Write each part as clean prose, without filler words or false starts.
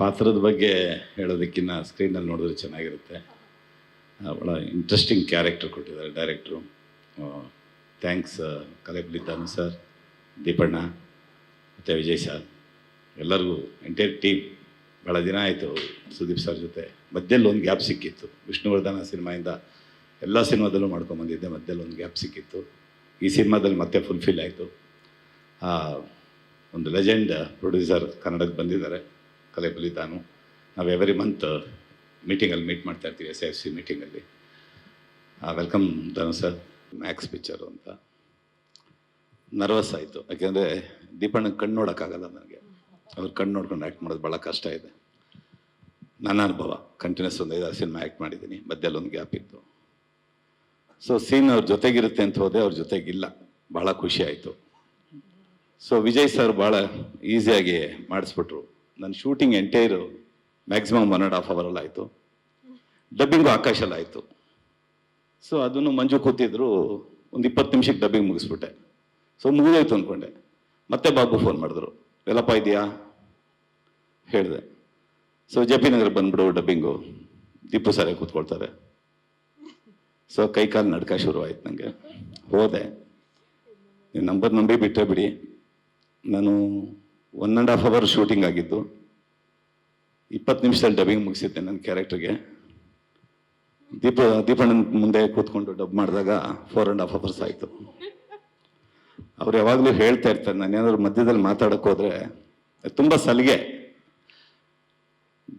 ಪಾತ್ರದ ಬಗ್ಗೆ ಹೇಳೋದಕ್ಕಿಂತ ಸ್ಕ್ರೀನಲ್ಲಿ ನೋಡಿದ್ರೆ ಚೆನ್ನಾಗಿರುತ್ತೆ. ಭಾಳ ಇಂಟ್ರೆಸ್ಟಿಂಗ್ ಕ್ಯಾರೆಕ್ಟರ್ ಕೊಟ್ಟಿದ್ದಾರೆ ಡೈರೆಕ್ಟ್ರು. ಥ್ಯಾಂಕ್ಸ್ ಕಲೆಪುಲಿತಾನು ಸರ್, ದೀಪಣ್ಣ ಮತ್ತು ವಿಜಯ್ ಸರ್, ಎಲ್ಲರಿಗೂ ಎಂಟೈರ್ ಟೀಮ್. ಭಾಳ ದಿನ ಆಯಿತು ಸುದೀಪ್ ಸರ್ ಜೊತೆ. ಮಧ್ಯದಲ್ಲಿ ಒಂದು ಗ್ಯಾಪ್ ಸಿಕ್ಕಿತ್ತು. ವಿಷ್ಣುವರ್ಧನ ಸಿನಿಮಾಯಿಂದ ಎಲ್ಲ ಸಿನಿಮಾದಲ್ಲೂ ಮಾಡ್ಕೊಂಬಂದಿದ್ದೆ, ಮಧ್ಯದಲ್ಲಿ ಒಂದು ಗ್ಯಾಪ್ ಸಿಕ್ಕಿತ್ತು. ಈ ಸಿನಿಮಾದಲ್ಲಿ ಮತ್ತೆ ಫುಲ್ಫಿಲ್ ಆಯಿತು. ಒಂದು ಲೆಜೆಂಡ್ ಪ್ರೊಡ್ಯೂಸರ್ ಕನ್ನಡಕ್ಕೆ ಬಂದಿದ್ದಾರೆ, ಕಲೆಪುಲಿತಾನು. ನಾವು ಎವ್ರಿ ಮಂತ್ ಮೀಟಿಂಗಲ್ಲಿ ಮೀಟ್ ಮಾಡ್ತಾ ಇರ್ತೀವಿ, SIFC ಮೀಟಿಂಗಲ್ಲಿ. ವೆಲ್ಕಮ್ ಧನು ಸರ್. ಮ್ಯಾಕ್ಸ್ ಪಿಕ್ಚರು ಅಂತ ನರ್ವಸ್ ಆಯಿತು, ಯಾಕೆಂದರೆ ದೀಪಣ್ಣಗೆ ಕಣ್ಣು ನೋಡೋಕ್ಕಾಗಲ್ಲ ನನಗೆ. ಅವ್ರ ಕಣ್ಣು ನೋಡ್ಕೊಂಡು ಆ್ಯಕ್ಟ್ ಮಾಡೋದು ಭಾಳ ಕಷ್ಟ ಇದೆ. ನನ್ನ ಅನುಭವ ಕಂಟಿನ್ಯೂಸ್ ಒಂದು 5-6 ಸಿನಿಮಾ ಆ್ಯಕ್ಟ್ ಮಾಡಿದ್ದೀನಿ, ಮಧ್ಯದಲ್ಲಿ ಒಂದು ಗ್ಯಾಪ್ ಇತ್ತು. ಸೊ ಸೀನ್ ಅವ್ರ ಜೊತೆಗಿರುತ್ತೆ ಅಂತ ಹೋದೆ, ಅವ್ರ ಜೊತೆಗಿಲ್ಲ. ಭಾಳ ಖುಷಿ ಆಯಿತು. ಸೊ ವಿಜಯ್ ಸರ್ ಭಾಳ ಈಸಿಯಾಗಿ ಮಾಡಿಸ್ಬಿಟ್ರು. ನನ್ನ ಶೂಟಿಂಗ್ ಎಂಟೈರು ಮ್ಯಾಕ್ಸಿಮಮ್ 1.5 ಅವರಲ್ಲಿ ಆಯಿತು. ಡಬ್ಬಿಂಗು ಆಕಾಶಲ್ಲಿ ಆಯಿತು. ಸೊ ಅದನ್ನು ಮಂಜು ಕೂತಿದ್ರು, ಒಂದು 20 ನಿಮಿಷಕ್ಕೆ ಡಬ್ಬಿಂಗ್ ಮುಗಿಸ್ಬಿಟ್ಟೆ. ಸೊ ಮುಗಿದೋಯ್ತು ಅಂದ್ಕೊಂಡೆ. ಮತ್ತೆ ಬಾಬು ಫೋನ್ ಮಾಡಿದ್ರು, ಎಲ್ಲಪ್ಪ ಇದೆಯಾ ಹೇಳಿದೆ. ಸೊ JP ನಗರ ಬಂದ್ಬಿಡು ಡಬ್ಬಿಂಗು, ದೀಪು ಸರೇ ಕೂತ್ಕೊಳ್ತಾರೆ. ಸೊ ಕೈಕಾಲು ನಡ್ಕ ಶುರುವಾಯ್ತು ನನಗೆ. ಹೋದೆ. ನೀವು ನಂಬರ್ ನಂಬಿ ಬಿಟ್ಟರೆ ಬಿಡಿ, ನಾನು 1.5 ಅವರ್ ಶೂಟಿಂಗ್ ಆಗಿದ್ದು, 20 ನಿಮಿಷದಲ್ಲಿ ಡಬ್ಬಿಂಗ್ ಮುಗಿಸಿದ್ದೆ ನನ್ನ ಕ್ಯಾರೆಕ್ಟರ್ಗೆ. ದೀಪಣ್ಣನ ಮುಂದೆ ಕೂತ್ಕೊಂಡು ಡಬ್ ಮಾಡಿದಾಗ 4.5 ಅವರ್ಸ್ ಆಯಿತು. ಅವ್ರು ಯಾವಾಗಲೂ ಹೇಳ್ತಾ ಇರ್ತಾರೆ, ನಾನು ಏನಾದ್ರು ಮಧ್ಯದಲ್ಲಿ ಮಾತಾಡೋಕೆ ಹೋದರೆ ತುಂಬ ಸಲಿಗೆ,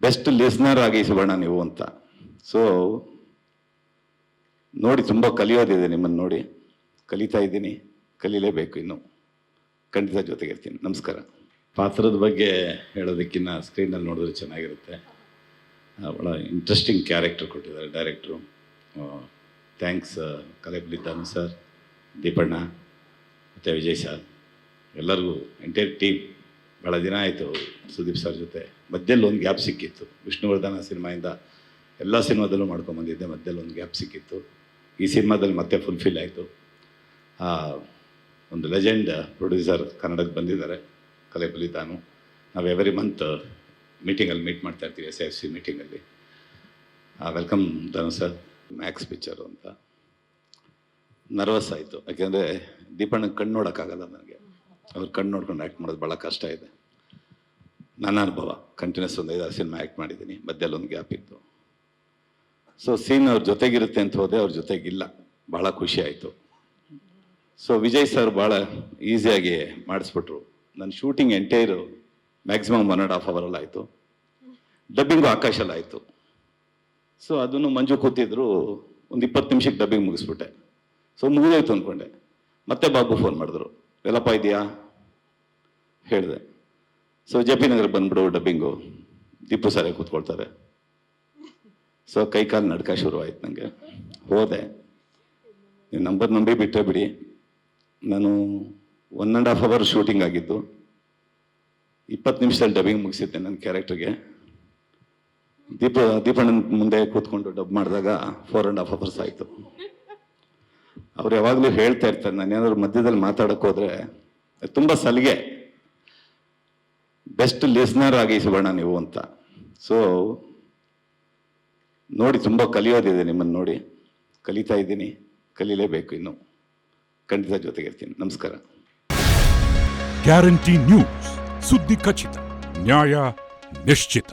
ಬೆಸ್ಟ್ ಲಿಸ್ನರ್ ಆಗಿ ಸುವರ್ಣ ನೀವು ಅಂತ. ಸೊ ನೋಡಿ, ತುಂಬ ಕಲಿಯೋದಿದೆ ನಿಮ್ಮನ್ನು ನೋಡಿ. ಕಲಿತಾ ಇದ್ದೀನಿ, ಕಲೀಲೇಬೇಕು ಇನ್ನು. ಖಂಡಿತ ಜೊತೆಗಿರ್ತೀನಿ. ನಮಸ್ಕಾರ. ಪಾತ್ರದ ಬಗ್ಗೆ ಹೇಳೋದಕ್ಕಿಂತ ಸ್ಕ್ರೀನಲ್ಲಿ ನೋಡಿದ್ರೆ ಚೆನ್ನಾಗಿರುತ್ತೆ. ಭಾಳ ಇಂಟ್ರೆಸ್ಟಿಂಗ್ ಕ್ಯಾರೆಕ್ಟರ್ ಕೊಟ್ಟಿದ್ದಾರೆ ಡೈರೆಕ್ಟ್ರು. ಥ್ಯಾಂಕ್ಸ್ ಕಲೆಪುಲಿತಾನು ಸರ್, ದೀಪಣ್ಣ ಮತ್ತು ವಿಜಯ್ ಸರ್, ಎಲ್ಲರಿಗೂ ಎಂಟೈರ್ ಟೀಮ್. ಭಾಳ ದಿನ ಆಯಿತು ಸುದೀಪ್ ಸರ್ ಜೊತೆ. ಮಧ್ಯದಲ್ಲಿ ಒಂದು ಗ್ಯಾಪ್ ಸಿಕ್ಕಿತ್ತು. ವಿಷ್ಣುವರ್ಧನ ಸಿನಿಮಾಯಿಂದ ಎಲ್ಲ ಸಿನಿಮಾದಲ್ಲೂ ಮಾಡ್ಕೊಂಬಂದಿದ್ದೆ, ಮಧ್ಯದಲ್ಲಿ ಒಂದು ಗ್ಯಾಪ್ ಸಿಕ್ಕಿತ್ತು. ಈ ಸಿನಿಮಾದಲ್ಲಿ ಮತ್ತೆ ಫುಲ್ಫಿಲ್ ಆಯಿತು. ಒಂದು ಲೆಜೆಂಡ್ ಪ್ರೊಡ್ಯೂಸರ್ ಕನ್ನಡಕ್ಕೆ ಬಂದಿದ್ದಾರೆ, ಕಲೆಪುಲಿತಾನು. ನಾವು ಎವ್ರಿ ಮಂತ್ ಮೀಟಿಂಗಲ್ಲಿ ಮೀಟ್ ಮಾಡ್ತಾ ಇರ್ತೀವಿ, SIFC ಮೀಟಿಂಗಲ್ಲಿ. ವೆಲ್ಕಮ್ ಧನು ಸರ್. ಮ್ಯಾಕ್ಸ್ ಪಿಕ್ಚರು ಅಂತ ನರ್ವಸ್ ಆಯಿತು, ಯಾಕೆಂದರೆ ದೀಪಣ್ಣಗೆ ಕಣ್ಣು ನೋಡೋಕ್ಕಾಗಲ್ಲ ನನಗೆ. ಅವ್ರ ಕಣ್ಣು ನೋಡ್ಕೊಂಡು ಆ್ಯಕ್ಟ್ ಮಾಡೋದು ಭಾಳ ಕಷ್ಟ ಇದೆ. ನನ್ನ ಅನುಭವ ಕಂಟಿನ್ಯೂಸ್ ಒಂದು 5-6 ಸಿನಿಮಾ ಆ್ಯಕ್ಟ್ ಮಾಡಿದ್ದೀನಿ, ಮಧ್ಯದಲ್ಲಿ ಒಂದು ಗ್ಯಾಪ್ ಇತ್ತು. ಸೊ ಸೀನ್ ಅವ್ರ ಜೊತೆಗಿರುತ್ತೆ ಅಂತ ಹೋದೆ, ಅವ್ರ ಜೊತೆಗಿಲ್ಲ. ಭಾಳ ಖುಷಿ ಆಯಿತು. ಸೊ ವಿಜಯ್ ಸರ್ ಭಾಳ ಈಸಿಯಾಗಿ ಮಾಡಿಸ್ಬಿಟ್ರು. ನನ್ನ ಶೂಟಿಂಗ್ ಎಂಟೈರು ಮ್ಯಾಕ್ಸಿಮಮ್ 1.5 ಅವರಲ್ಲಿ ಆಯಿತು. ಡಬ್ಬಿಂಗು ಆಕಾಶಲ್ಲಿ ಆಯಿತು. ಸೊ ಅದನ್ನು ಮಂಜು ಕೂತಿದ್ರು, ಒಂದು 20 ನಿಮಿಷಕ್ಕೆ ಡಬ್ಬಿಂಗ್ ಮುಗಿಸ್ಬಿಟ್ಟೆ. ಸೊ ಮುಗಿದೋಯ್ತು ಅಂದ್ಕೊಂಡೆ. ಮತ್ತೆ ಬಾಬು ಫೋನ್ ಮಾಡಿದ್ರು, ಎಲ್ಲಪ್ಪ ಇದೆಯಾ ಹೇಳಿದೆ. ಸೊ JP ನಗರ ಬಂದ್ಬಿಡು ಡಬ್ಬಿಂಗು, ದೀಪು ಸರೇ ಕೂತ್ಕೊಳ್ತಾರೆ. ಸೊ ಕೈಕಾಲು ನಡ್ಕ ಶುರುವಾಯ್ತು ನನಗೆ. ಹೋದೆ. ನೀವು ನಂಬರ್ ನಂಬಿ ಬಿಟ್ಟರೆ ಬಿಡಿ, ನಾನು 1.5 ಅವರ್ ಶೂಟಿಂಗ್ ಆಗಿದ್ದು, 20 ನಿಮಿಷದಲ್ಲಿ ಡಬ್ಬಿಂಗ್ ಮುಗಿಸಿದ್ದೆ ನನ್ನ ಕ್ಯಾರೆಕ್ಟರ್ಗೆ. ದೀಪಣ್ಣನ ಮುಂದೆ ಕೂತ್ಕೊಂಡು ಡಬ್ ಮಾಡಿದಾಗ 4.5 ಅವರ್ಸ್ ಆಯಿತು. ಅವ್ರು ಯಾವಾಗಲೂ ಹೇಳ್ತಾ ಇರ್ತಾರೆ, ನಾನು ಏನಾದ್ರು ಮಧ್ಯದಲ್ಲಿ ಮಾತಾಡೋಕೆ ಹೋದರೆ ತುಂಬ ಸಲಿಗೆ, ಬೆಸ್ಟ್ ಲಿಸ್ನರ್ ಆಗಿ ಸುವರ್ಣ ನೀವು ಅಂತ. ಸೊ ನೋಡಿ, ತುಂಬ ಕಲಿಯೋದಿದೆ ನಿಮ್ಮನ್ನು ನೋಡಿ. ಕಲಿತಾ ಇದ್ದೀನಿ, ಕಲೀಲೇಬೇಕು ಇನ್ನು. ಖಂಡಿತ ಜೊತೆಗಿರ್ತೀನಿ. ನಮಸ್ಕಾರ. ಗ್ಯಾರಂಟಿ ನ್ಯೂಸ್, ಸುದ್ದಿ ಖಚಿತ, ನ್ಯಾಯ ನಿಶ್ಚಿತ.